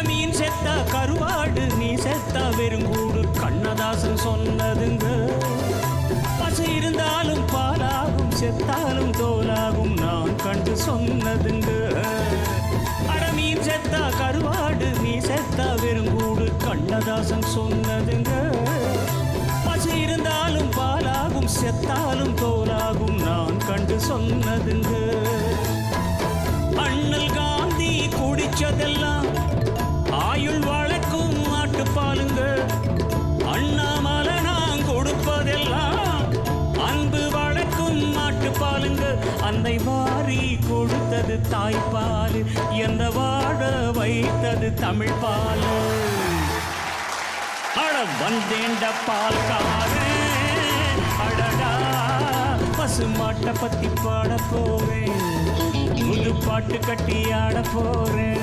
மீன் செத்தா கருவாடு நீ செத்தா வெறுங்கூடு கண்ணதாசன் சொன்னதுங்க. பசு இருந்தாலும் பாலாகும் செத்தாலும் தோலாகும் நான் கண்டு சொன்னதுங்க. அட மீன் செத்தா கருவாடு நீ செத்தா வெறுங்கூடு கண்ணதாசன் சொன்னதுங்க. பசு இருந்தாலும் பாலாகும் செத்தாலும் தோலாகும் நான் கண்டு சொன்னதுங்க. அண்ணல் காந்தி குடிச்சதெல்லாம் ஆயுள் வழக்கும் மாட்டுப்பாலுங்க. அண்ணாமலை நான் கொடுப்பதெல்லாம் அன்பு வழக்கும் மாட்டுப்பாலுங்க. அன்னை வாரி கொடுத்தது தாய்ப்பால், என்ன வாழ வைத்தது தமிழ் பால். அட வந்தேண்ட பால்காரன் அடடா பசு மாட்டை பத்தி பாட போவேன், புது பாட்டு கட்டி ஆட போறேன்.